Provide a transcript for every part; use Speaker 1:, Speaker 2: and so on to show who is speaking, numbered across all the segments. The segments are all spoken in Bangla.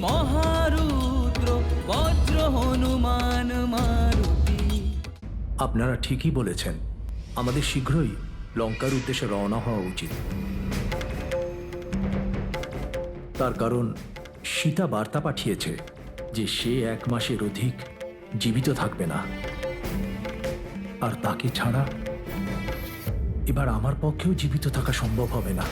Speaker 1: মহারুদ্র বজ্র হনুমান মারুতি।
Speaker 2: আপনারা ঠিকই বলেছেন, আমাদের শীঘ্রই লঙ্কার উদ্দেশ্যে রওনা হওয়া উচিত। তার কারণ সীতা বার্তা পাঠিয়েছে যে সে 1 মাসের অধিক জীবিত থাকবে না, আর তাকে ছাড়া এবার আমার পক্ষেও জীবিত থাকা সম্ভব হবে না।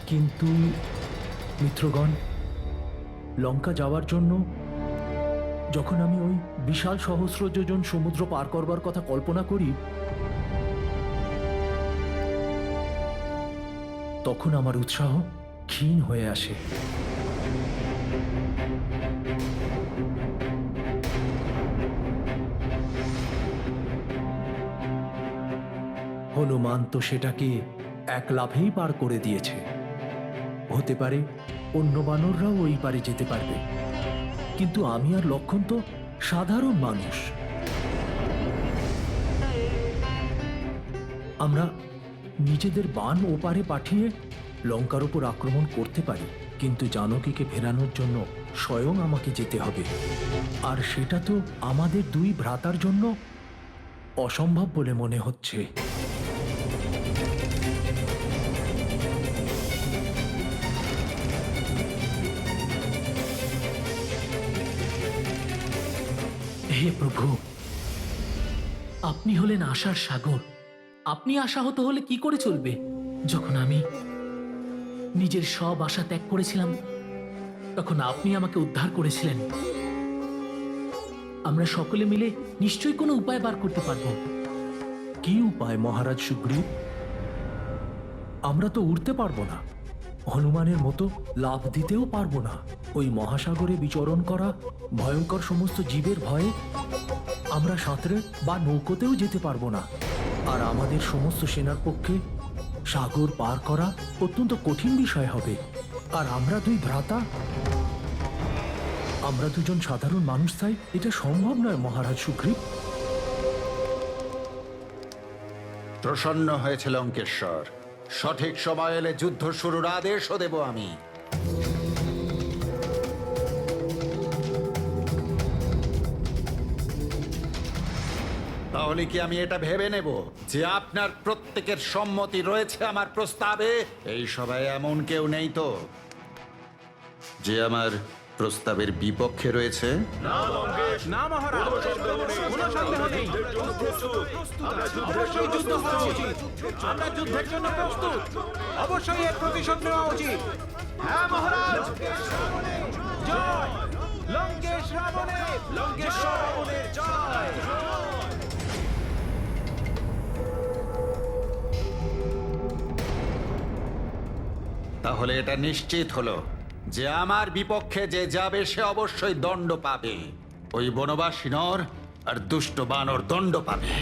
Speaker 2: কিন্তু মিত্রগণ, লঙ্কা যাওয়ার জন্য যখন আমি ওই বিশাল সহস্র যোজন সমুদ্র পার করবার কথা কল্পনা করি, তখন আমার উৎসাহ ক্ষীণ হয়ে আসে। হনুমান তো সেটাকে 1 লাফেই পার করে দিয়েছে। হতে পারে অন্য বানররাও ওই পারে যেতে পারবে, কিন্তু আমি আর লক্ষণ তো সাধারণ মানুষ। আমরা নিজেদের বান ওপারে পাঠিয়ে লঙ্কার উপর আক্রমণ করতে পারি, কিন্তু জানকীকে ফেরানোর জন্য স্বয়ং আমাকে যেতে হবে, আর সেটা তো আমাদের 2 ভ্রাতার জন্য অসম্ভব বলে মনে হচ্ছে।
Speaker 3: হে প্রভু, আপনি হলেন আশার সাগর। আপনি আশাহত হলে কি করে চলবে? যখন আমি নিজের সব আশা ত্যাগ করেছিলাম, তখন আপনি আমাকে উদ্ধার করেছিলেন। আমরা সকলে মিলে নিশ্চয়ই কোনো উপায় বার করতে পারব।
Speaker 2: কি উপায় মহারাজ সুগ্রীব? আমরা তো উড়তে পারবো না, হনুমানের মতো লাফ দিতেও পারবো না। ওই মহাসাগরে বিচরণ করা ভয়ঙ্কর সমস্ত জীবের ভয়ে আমরা সাঁতরে বা নৌকোতেও যেতে পারবো না। আর আমাদের সমস্ত সেনার পক্ষে সাগর পার করা অত্যন্ত কঠিন বিষয় হবে। আর আমরা 2 ভ্রাতা, আমরা 2জন সাধারণ মানুষ, তাই এটা সম্ভব নয় মহারাজ সুগ্রীব।
Speaker 4: প্রসন্ন হয়েছে লঙ্কেশ্বর। সঠিক সময় এলে যুদ্ধ শুরুর আদেশও দেব আমি। তাহলে কি আমি এটা ভেবে নেব যে আপনার প্রত্যেকের সম্মতি রয়েছে আমার প্রস্তাবে? এই সভায় এমন কেউ নেই তো যে আমার প্রস্তাবের বিপক্ষে রয়েছে?
Speaker 5: না মহারাজ, কোনো সন্দেহ নেই। অবশ্যই যুদ্ধ হওয়া উচিত। আমরা যুদ্ধের জন্য প্রস্তুত। অবশ্যই এর প্রতিশোধ নেওয়া উচিত। হ্যাঁ মহারাজ, জয় লঙ্কেশ রাবণের, লঙ্কেশ্বর রাবণের জয়।
Speaker 4: তাহলে এটা নিশ্চিত হলো যে আমার বিপক্ষে যে যাবে সে অবশ্যই দণ্ড পাবে। ওই বনবাসী নর আর দুষ্ট বানর দণ্ড পাবে।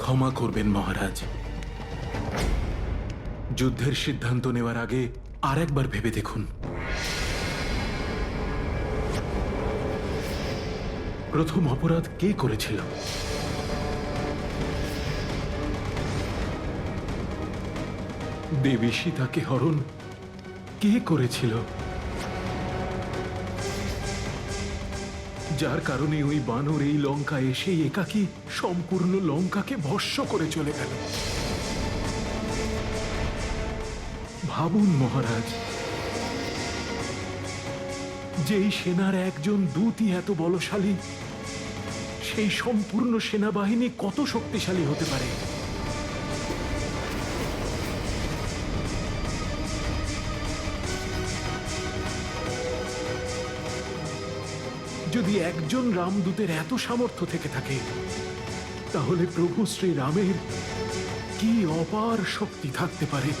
Speaker 6: ক্ষমা করবেন মহারাজ, যুদ্ধের সিদ্ধান্ত নেওয়ার আগে আরেকবার ভেবে দেখুন। প্রথম অপরাধ কে করেছিল? দেবী সীতাকে হরণ কে করেছিল? যার কারণে ওই বানর এই লঙ্কা এসে একাকী সম্পূর্ণ লঙ্কাকে ভস্ম করে চলে গেল। ভাবুন মহারাজ, যেই সেনার একজন দূতই এত বলশালী, সেই সম্পূর্ণ সেনাবাহিনী কত শক্তিশালী হতে পারে। যদি একজন রামদূতের এত সামর্থ্য থেকে থাকে, তাহলে প্রভু শ্রী রামের কি অপার শক্তি থাকতে পারে।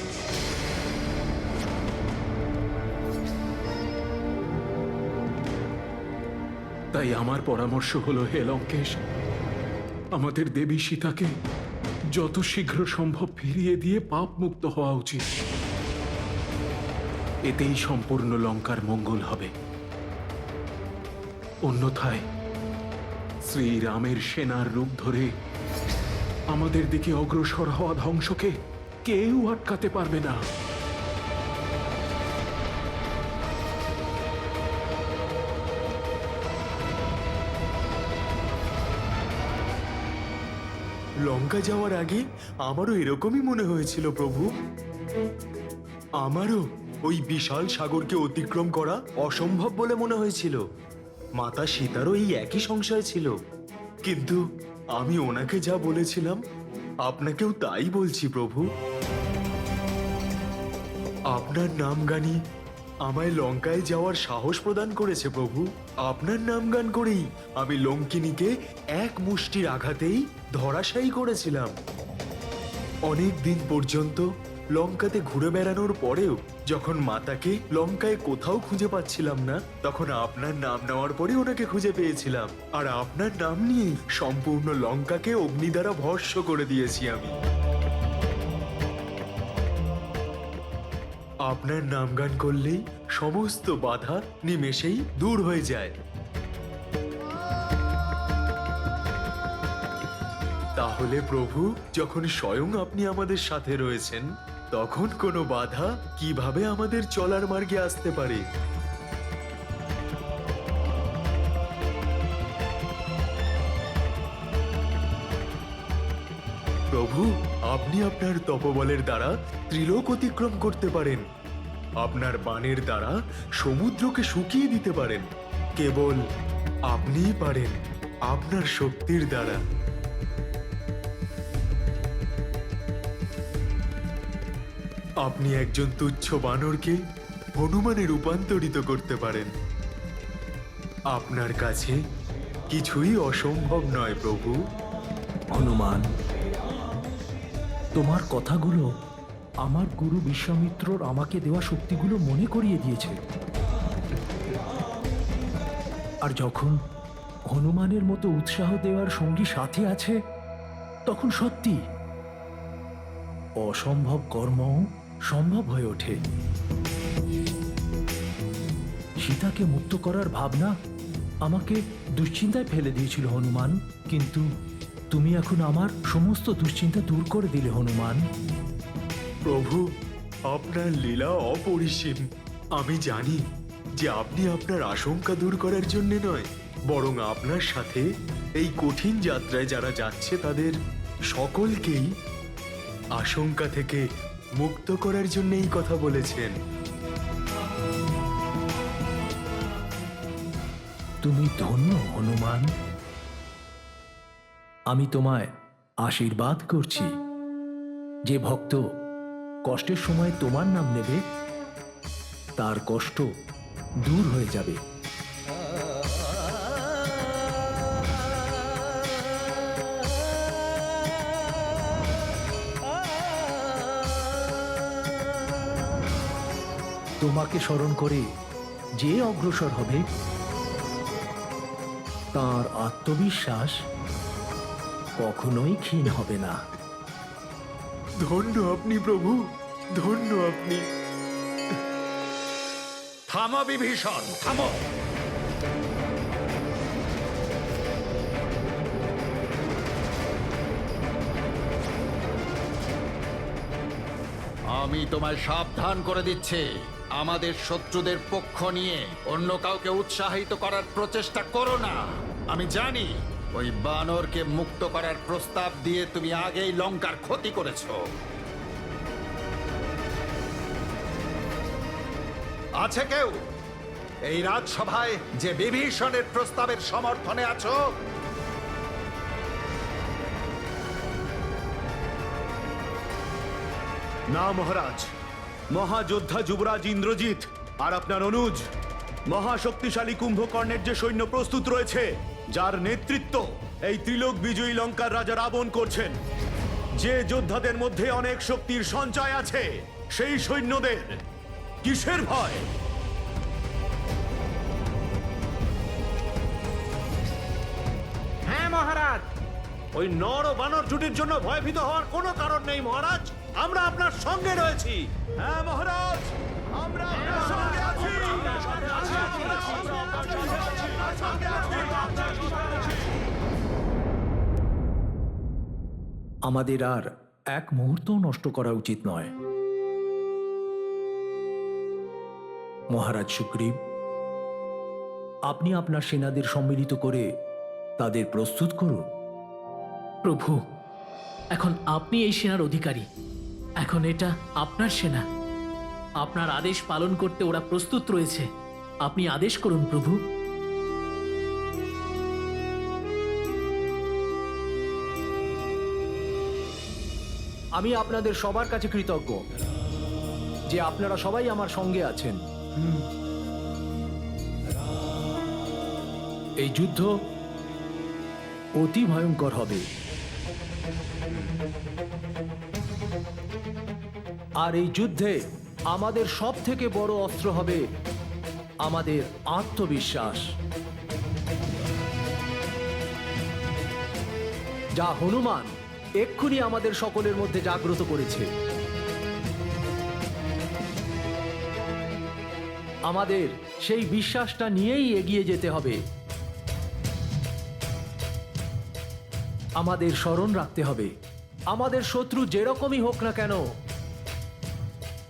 Speaker 6: তাই আমার পরামর্শ হলো, হে লঙ্কেশ, আমাদের দেবী সীতাকে যত শীঘ্র সম্ভব ফিরিয়ে দিয়ে পাপ মুক্ত হওয়া উচিত। এতেই সম্পূর্ণ লঙ্কার মঙ্গল হবে। অন্যথায় শ্রীরামের সেনার রূপ ধরে আমাদের দিকে অগ্রসর হওয়া ধ্বংসকে কেউ আটকাতে পারবে না।
Speaker 7: লঙ্কা যাওয়ার আগে আমারও এরকমই মনে হয়েছিল প্রভু। আমারও ওই বিশাল সাগরকে অতিক্রম করা অসম্ভব বলে মনে হয়েছিল। মাতা সীতারও এই একই সংশয় ছিল, কিন্তু আমি ওনাকে যা বলেছিলাম আপনাকেও তাই বলছি প্রভু। আপনার নাম গানই আমায় লঙ্কায় যাওয়ার সাহস প্রদান করেছে প্রভু। আপনার নাম গান করেই আমি লঙ্কিনীকে এক মুষ্টির আঘাতেই ধরাশায়ী করেছিলাম। অনেক দিন পর্যন্ত লঙ্কাতে ঘুরে বেড়ানোর পরেও যখন মাতাকে লঙ্কায় কোথাও খুঁজে পাচ্ছিলাম না, তখন আপনার নাম নেওয়ার পরে ওনাকে খুঁজে পেয়েছিলাম। আর আপনার নাম নিয়ে সম্পূর্ণ লঙ্কাকে অগ্নি দ্বারা ভস্ম করে দিয়েছি আমি। আপনার নাম গান করলেই সমস্ত বাধা নিমেষেই দূর হয়ে যায়। তাহলে প্রভু, যখন স্বয়ং আপনি আমাদের সাথে রয়েছেন, তখন কোনো বাধা কিভাবে আমাদের চলার মার্গে আসতে পারে? প্রভু, আপনি আপনার তপবলের দ্বারা ত্রিলোক অতিক্রম করতে পারেন। আপনার বাণের দ্বারা সমুদ্রকে শুকিয়ে দিতে পারেন। কেবল আপনিই পারেন আপনার শক্তির দ্বারা। আপনি একজন তুচ্ছ বানরকে হনুমানে রূপান্তরিত করতে পারেন। আপনার কাছে কিছুই অসম্ভব নয় প্রভু।
Speaker 2: হনুমান, তোমার কথাগুলো আমার গুরু বিশ্বামিত্রর আমাকে দেওয়া শক্তিগুলো মনে করিয়ে দিয়েছে। আর যখন হনুমানের মতো উৎসাহ দেওয়ার সঙ্গী সাথী আছে, তখন সত্যি অসম্ভব কর্ম সম্ভব হয়ে ওঠে। সীতাকে মুক্ত করার ভাবনা আমাকে দুশ্চিন্তায় ফেলে দিয়েছিল হনুমান, কিন্তু তুমি এখন আমার সমস্ত দুশ্চিন্তা দূর করে দিলে হনুমান।
Speaker 7: প্রভু, আপনার লীলা অপরিসীম। আমি জানি যে আপনি আপনার আশঙ্কা দূর করার জন্য নয়, বরং আপনার সাথে এই কঠিন যাত্রায় যারা যাচ্ছে তাদের সকলকেই আশঙ্কা থেকে মুক্ত করার জন্য এই কথা বলেছেন।
Speaker 2: তুমি ধন্য হনুমান। আমি তোমায় আশীর্বাদ করছি, যে ভক্ত কষ্টের সময় তোমার নাম নেবে তার কষ্ট দূর হয়ে যাবে। তোমাকে স্মরণ করে যে অগ্রসর হবে তার আত্মবিশ্বাস কখনোই ক্ষীণ হবে না।
Speaker 7: ধন্য আপনি প্রভু, ধন্য আপনি।
Speaker 4: থামো বিভীষণ, থামো। আমি তোমায় সাবধান করে দিচ্ছি, আমাদের শত্রুদের পক্ষ নিয়ে অন্য কাউকে উৎসাহিত করার প্রচেষ্টা করো না। আমি জানি ওই বানরকে মুক্ত করার প্রস্তাব দিয়ে তুমি আগেই লঙ্কার ক্ষতি করেছো। আছে কেউ এই রাজসভায় যে বিভীষণের প্রস্তাবের সমর্থনে আছো?
Speaker 8: না মহারাজ, মহাযোদ্ধা যুবরাজ ইন্দ্রজিৎ আর আপনার অনুজ, মহাশক্তিশালী কুম্ভকর্ণের যে সৈন্য প্রস্তুত রয়েছে, যার নেতৃত্ব এই ত্রিলোক বিজয়ী লঙ্কার রাজা রাবণ করছেন, যে যোদ্ধাদের মধ্যে অনেক শক্তির সঞ্চয় আছে, সেই সৈন্যদের কিসের ভয়?
Speaker 5: হ্যাঁ মহারাজ,
Speaker 8: ওই নর ও বানর জুটির জন্য ভয়ভীত হওয়ার কোনো কারণ নেই মহারাজ। আমরা আপনার সঙ্গে রয়েছি। হ্যাঁ মহারাজ,
Speaker 2: আমাদের আর এক মুহূর্তও নষ্ট করা উচিত নয়। মহারাজ সুগ্রীব, আপনি আপনার সেনাদের সম্মিলিত করে তাদের প্রস্তুত করুন।
Speaker 3: প্রভু, এখন আপনি এই সেনার অধিকারী। এখন এটা আপনার সেনা। আপনার আদেশ পালন করতে ওরা প্রস্তুত রয়েছে। আপনি আদেশ করুন প্রভু।
Speaker 2: আমি আপনাদের সবার কাছে কৃতজ্ঞ যে আপনারা সবাই আমার সঙ্গে আছেন। এই যুদ্ধ অতি ভয়ঙ্কর হবে, আর এই যুদ্ধে আমাদের সব থেকে বড় অস্ত্র হবে আমাদের আত্মবিশ্বাস, যা হনুমান এক্ষুনি আমাদের সকলের মধ্যে জাগ্রত করেছে। আমাদের সেই বিশ্বাসটা নিয়েই এগিয়ে যেতে হবে। আমাদের স্মরণ রাখতে হবে, আমাদের শত্রু যেরকমই হোক না কেন,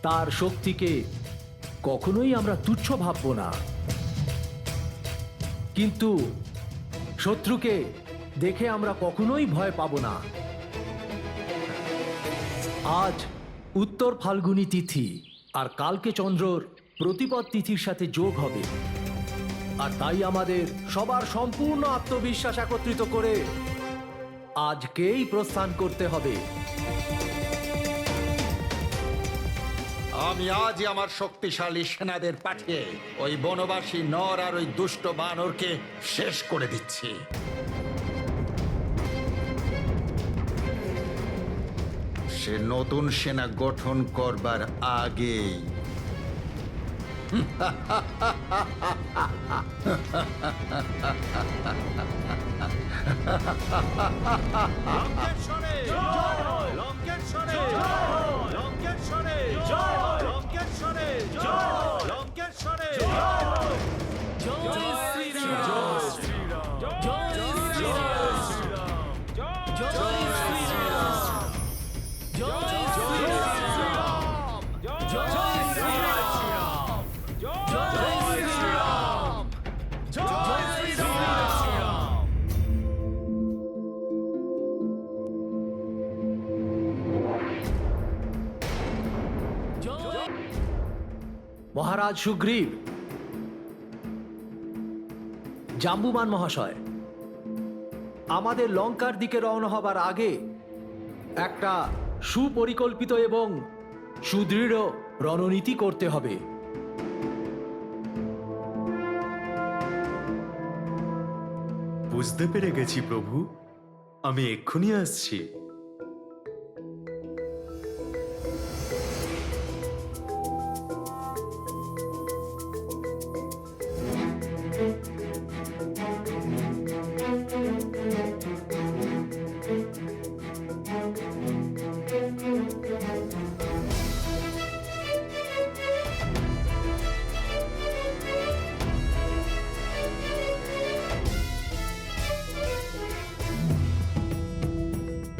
Speaker 2: তার শক্তিকে কখনোই আমরা তুচ্ছ ভাবব না। কিন্তু শত্রুকে দেখে আমরা কখনোই ভয় পাব না। আজ উত্তর ফাল্গুনী তিথি, আর কালকে চন্দ্রর প্রতিপদ তিথির সাথে যোগ হবে, আর তাই আমাদের সবার সম্পূর্ণ আত্মবিশ্বাস একত্রিত করে আজকেই প্রস্থান করতে হবে।
Speaker 4: আমি আজই আমার শক্তিশালী সেনাদের পাঠিয়ে ওই বনবাসী নর আর ওই দুষ্ট বানরকে শেষ করে দিচ্ছি। সে নতুন সেনা গঠন করবার আগেই।
Speaker 5: লঙ্কেশ্বরে জয়! লঙ্কেশ্বরে জয়! লঙ্কেশ্বরে জয়! লঙ্কেশ্বরে জয়! লঙ্কেশ্বরে জয়!
Speaker 3: জয় শ্রীরাম! জয় শ্রীরাম! জয় শ্রীরাম! জয় শ্রীরাম! জয় শ্রীরাম! জয় শ্রীরাম! জয় শ্রীরাম! জয় শ্রীরাম!
Speaker 2: মহারাজ সুগ্রীব, জাম্বুবান মহাশয়, আমাদের লঙ্কার দিকে রওনা হবার আগে একটা সুপরিকল্পিত এবং সুদৃঢ় রণনীতি করতে হবে।
Speaker 7: বুঝতে পেরে গেছি প্রভু, আমি এক্ষুনি আসছি।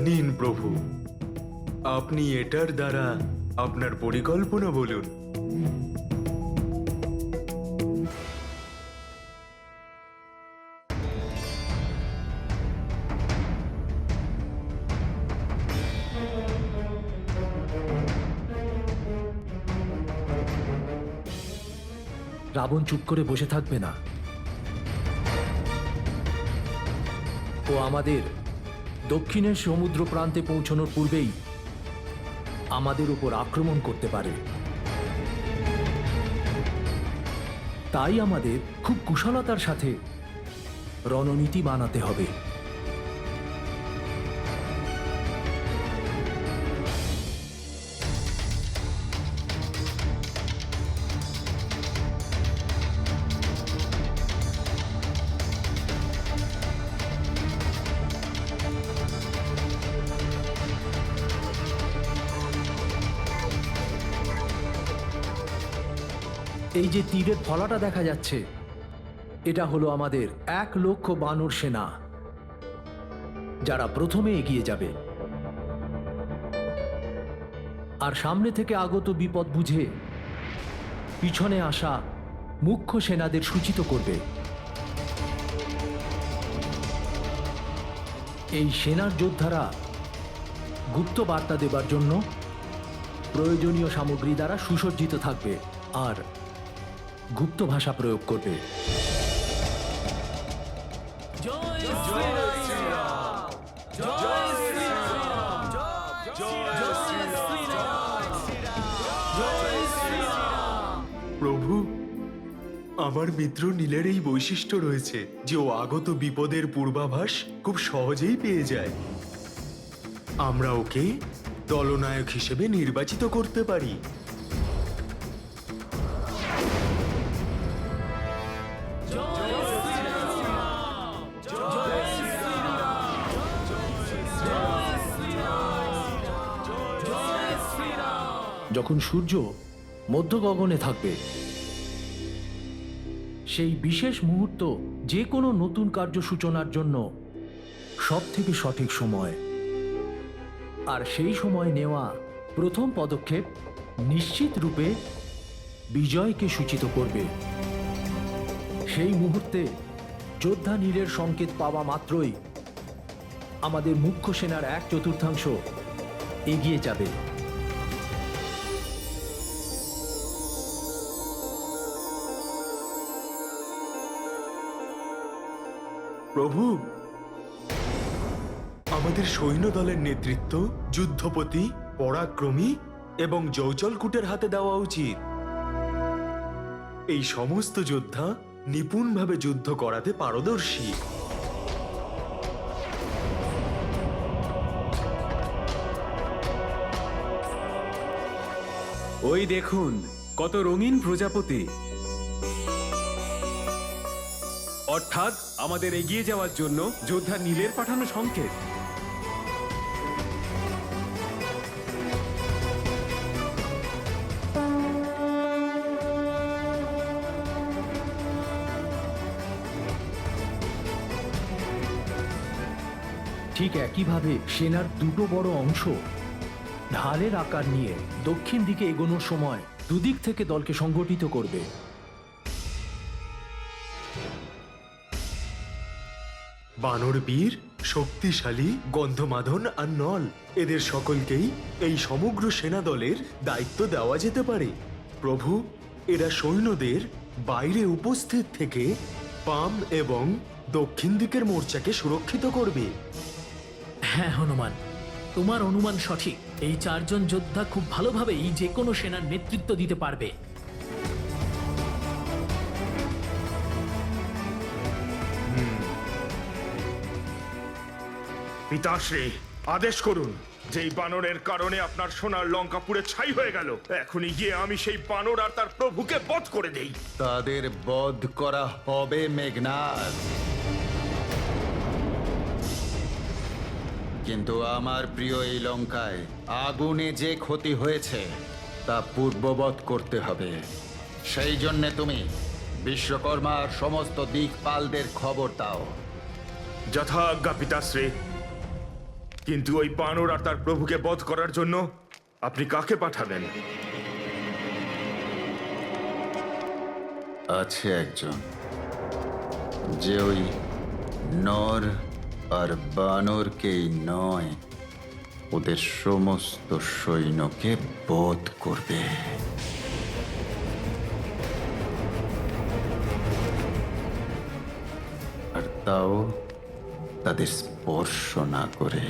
Speaker 7: নিন প্রভু, আপনি এটার দ্বারা আপনার পরিকল্পনা বলুন।
Speaker 2: রাবণ চুপ করে বসে থাকবে না। ও আমাদের দক্ষিণের সমুদ্র প্রান্তে পৌঁছানোর পূর্বেই আমাদের উপর আক্রমণ করতে পারে। তাই আমাদের খুব কুশলতার সাথে রণনীতি বানাতে হবে। এই যে তীরের ফলাটা দেখা যাচ্ছে, এটা হলো আমাদের 1,00,000 বানর সেনা, যারা প্রথমে এগিয়ে যাবে আর সামনে থেকে আগত বিপদ বুঝে পিছনে আসা মুখ্য সেনাদের সূচিত করবে। এই সেনার যোদ্ধারা গুপ্ত বার্তা দেবার জন্য প্রয়োজনীয় সামগ্রী দ্বারা সুসজ্জিত থাকবে আর গুপ্ত ভাষা প্রয়োগ করবে।
Speaker 7: প্রভু, আমার মিত্র নীলের এই বৈশিষ্ট্য রয়েছে যে ও আগত বিপদের পূর্বাভাস খুব সহজেই পেয়ে যায়। আমরা ওকে দলনায়ক হিসেবে নির্বাচিত করতে পারি।
Speaker 2: যখন সূর্য মধ্য গগনে থাকবে, সেই বিশেষ মুহূর্ত যে কোনো নতুন কার্য সূচনার জন্য সব থেকে সঠিক সময়। আর সেই সময় নেওয়া প্রথম পদক্ষেপ নিশ্চিত রূপে বিজয়কে সূচিত করবে। সেই মুহূর্তে যোদ্ধা নীলের সংকেত পাওয়া মাত্রই আমাদের মুখ্য সেনার 1/4 এগিয়ে যাবে।
Speaker 7: প্রভু, আমাদের সৈন্য দলের নেতৃত্ব যুদ্ধপতি, পরাক্রমী এবং জৌচলকুটের হাতে দেওয়া উচিত। এই সমস্ত যোদ্ধা নিপুণভাবে যুদ্ধ করাতে পারদর্শী।
Speaker 5: ওই দেখুন কত রঙিন প্রজাপতি, অর্থাৎ আমাদের এগিয়ে যাওয়ার জন্য যোদ্ধা নীলের পাঠানো সংকেত।
Speaker 2: ঠিক একইভাবে সেনার দুটো বড় অংশ ঢালের আকার নিয়ে দক্ষিণ দিকে এগোনোর সময় দুদিক থেকে দলকে সংগঠিত করবে।
Speaker 7: বানর বীর, শক্তিশালী, গন্ধমাদন আর নল, এদের সকলকেই এই সমগ্র সেনা দলের দায়িত্ব দেওয়া যেতে পারে। প্রভু, এরা সৈন্যদের বাইরে উপস্থিত থেকে পাম এবং দক্ষিণ দিকের মোর্চাকে সুরক্ষিত করবে।
Speaker 3: হ্যাঁ হনুমান, তোমার অনুমান সঠিক। এই 4 জন যোদ্ধা খুব ভালোভাবেই যে কোনো সেনার নেতৃত্ব দিতে পারবে।
Speaker 8: পিতাশ্রী, আদেশ করুন। যেই বানরের কারণে আপনার সোনার লঙ্কা পুড়ে ছাই হয়ে গেল, এখনই গিয়ে আমি সেই বানর আর তার প্রভুকে বধ করে দেই।
Speaker 4: তাদের বধ করা হবে মেঘনাদ, কিন্তু আমার প্রিয় এই লঙ্কায় আগুনে যে ক্ষতি হয়েছে তা পূর্ববৎ করতে হবে। সেই জন্যে তুমি বিশ্বকর্মার সমস্ত দিকপালদের খবর দাও।
Speaker 8: যথাজ্ঞা পিতাশ্রী। কিন্তু ওই বানর আর তার প্রভুকে বধ করার জন্য আপনি কাকে পাঠাবেন?
Speaker 4: আছে একজন, যে ওই নর আর বানরকেই নয়, ওদের সমস্ত সৈন্যকে বধ করবে। আর তাও তাদের স্পর্শ না করে।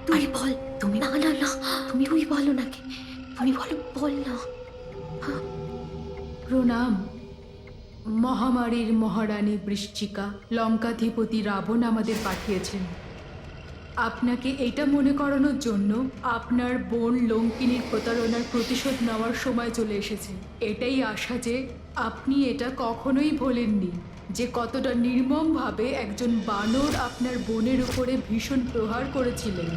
Speaker 9: তুই বল। তুমি না না না, তুমি ওই বলো নাকি, তুমি বলো, বল না।
Speaker 10: প্রণাম। মহামারীর মহারানী বৃশ্চিকা লঙ্কাধিপতি রাবণ আমাদের পাঠিয়েছেন আপনাকে এটা মনে করানোর জন্য আপনার বোন লঙ্কিনীর প্রতারণার প্রতিশোধ নেওয়ার সময় চলে এসেছে। এটাই আশা যে আপনি এটা কখনোই ভোলেননি যে কতটা নির্মমভাবে একজন বানর আপনার বোনের উপরে ভীষণ প্রহার করেছিলেন।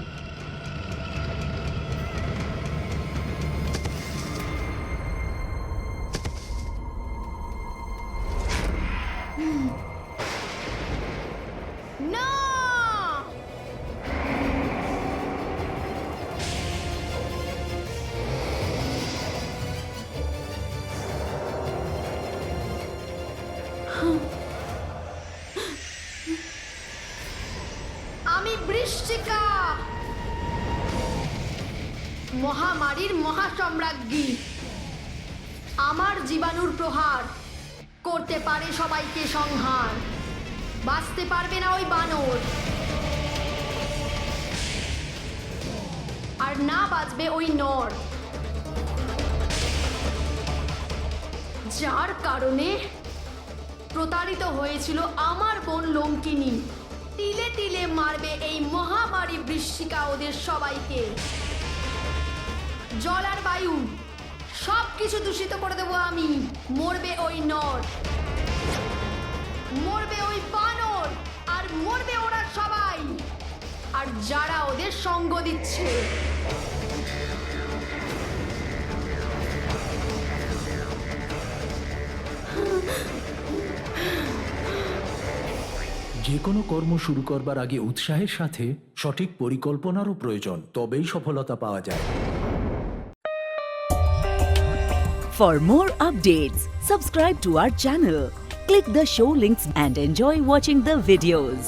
Speaker 9: আমি বৃশ্চিকা, মহামারীর মহাসম্রাজ্ঞী। আমার জীবাণুর প্রহার করতে পারে সবাইকে সংহার। বাঁচতে পারবে না ওই বানর, আর না বাঁচবে ওই নর, যার কারণে প্রতারিত হয়েছিল আমার বোন লঙ্কিনী। তিলে তিলে মারবে এই মহামারী বৃশ্চিকা ওদের সবাইকে। জল আর বায়ু সব কিছু দূষিত করে দেবো আমি। মরবে ওই নর, মরবে ওই বানর, আর মরবে ওরা সবাই, আর যারা ওদের সঙ্গ দিচ্ছে।
Speaker 2: যে কোনো কর্ম শুরু করবার আগে উৎসাহের সাথে সঠিক পরিকল্পনারও প্রয়োজন, তবেই সফলতা পাওয়া যায়।
Speaker 11: For more updates, subscribe to our channel, click the show links and enjoy watching the videos.